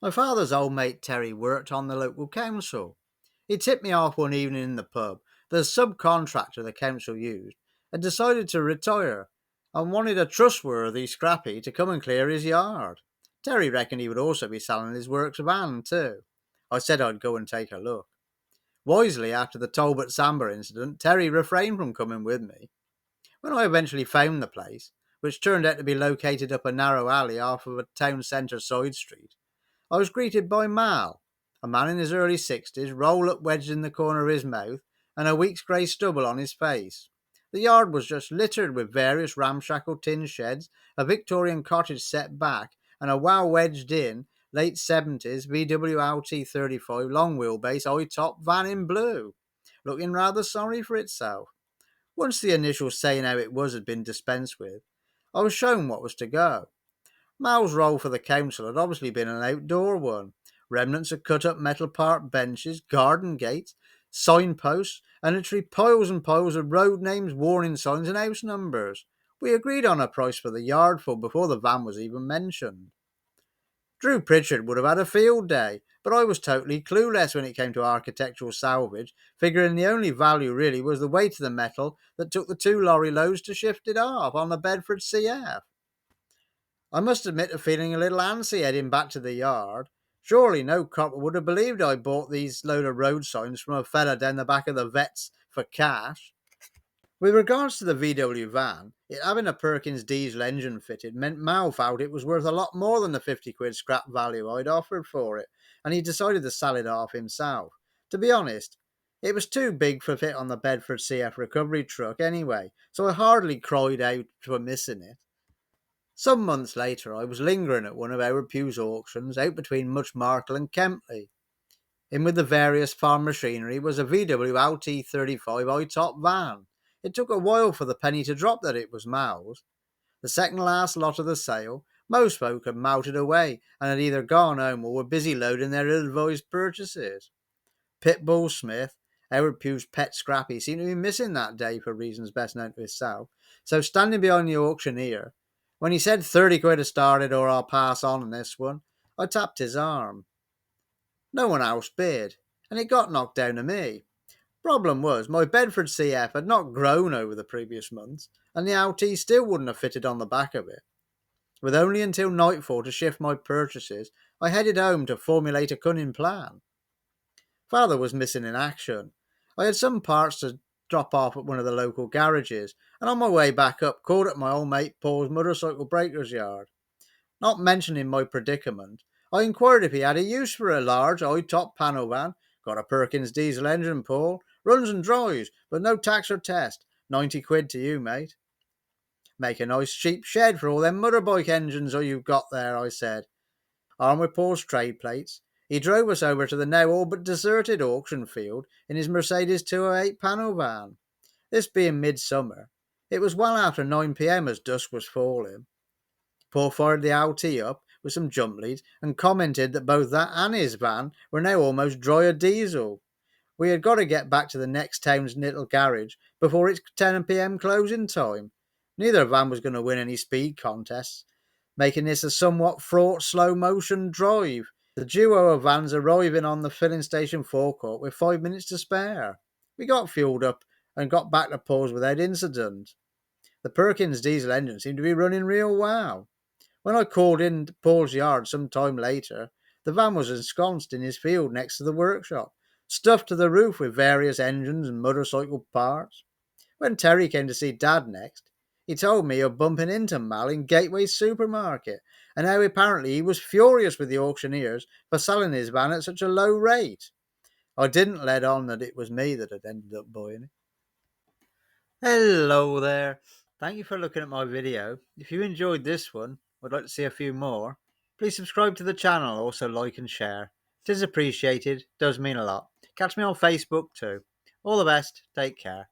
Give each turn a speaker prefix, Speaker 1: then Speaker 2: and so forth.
Speaker 1: My father's old mate Terry worked on the local council. He tipped me off one evening in the pub that the subcontractor the council used had decided to retire and wanted a trustworthy scrappy to come and clear his yard. Terry reckoned he would also be selling his works van too. I said I'd go and take a look. Wisely, after the Talbot Samba incident, Terry refrained from coming with me. When I eventually found the place, which turned out to be located up a narrow alley off of a town centre side street, I was greeted by Mal, a man in his early 60s, roll up wedged in the corner of his mouth, and a week's grey stubble on his face. The yard was just littered with various ramshackle tin sheds, a Victorian cottage set back, and a well wedged in late 70s VW LT35 long wheelbase high top van in blue, looking rather sorry for itself. Once the initial saying how it was had been dispensed with, I was shown what was to go. Mal's role for the council had obviously been an outdoor one. Remnants of cut up metal park benches, garden gates, signposts, and literally piles and piles of road names, warning signs, and house numbers. We agreed on a price for the yard full before the van was even mentioned. Drew Pritchard would have had a field day, but I was totally clueless when it came to architectural salvage, figuring the only value really was the weight of the metal that took the 2 lorry loads to shift it off on the Bedford CF. I must admit to feeling a little antsy heading back to the yard. Surely no copper would have believed I bought these load of road signs from a fella down the back of the vets for cash. With regards to the VW van, it having a Perkins diesel engine fitted meant Mal felt it was worth a lot more than the 50 quid scrap value I'd offered for it, and he decided to sell it off himself. To be honest, it was too big for fit on the Bedford CF recovery truck anyway, so I hardly cried out for missing it. Some months later, I was lingering at one of Howard Pugh's auctions out between Muchmartle and Kempley. In with the various farm machinery was a VW LT35 high-top van. It took a while for the penny to drop that it was Mal's. The second last lot of the sale, most folk had melted away and had either gone home or were busy loading their ill-advised purchases. Pitbull Smith, Howard Pugh's pet Scrappy, seemed to be missing that day for reasons best known to himself, so standing behind the auctioneer, when he said 30 quid to start it or I'll pass on this one, I tapped his arm. No one else bid, and it got knocked down to me. Problem was, my Bedford CF had not grown over the previous months, and the LT still wouldn't have fitted on the back of it. With only until nightfall to shift my purchases, I headed home to formulate a cunning plan. Father was missing in action. I had some parts to drop off at one of the local garages, and on my way back up, called at my old mate Paul's motorcycle breaker's yard. Not mentioning my predicament, I inquired if he had a use for a large, high-top panel van. Got a Perkins diesel engine, Paul. Runs and drives, but no tax or test. 90 quid to you, mate. Make a nice cheap shed for all them motorbike engines you've got there, I said. Armed with Paul's trade plates, he drove us over to the now all but deserted auction field in his Mercedes 208 panel van. This being midsummer, it was well after 9 p.m. as dusk was falling. Paul fired the LT up with some jump leads and commented that both that and his van were now almost dry of diesel. We had got to get back to the next town's little garage before its 10 p.m. closing time. Neither van was going to win any speed contests, making this a somewhat fraught slow motion drive. The duo of vans arriving on the filling station forecourt with 5 minutes to spare. We got fueled up and got back to Paul's without incident. The Perkins diesel engine seemed to be running real well. When I called in Paul's yard some time later, the van was ensconced in his field next to the workshop, stuffed to the roof with various engines and motorcycle parts. When Terry came to see Dad next, he told me of bumping into Mal in Gateway Supermarket, and how apparently he was furious with the auctioneers for selling his van at such a low rate. I didn't let on that it was me that had ended up buying it. Hello there. Thank you for looking at my video. If you enjoyed this one, would like to see a few more, please subscribe to the channel, also like and share. It is appreciated, does mean a lot. Catch me on Facebook too. All the best, take care.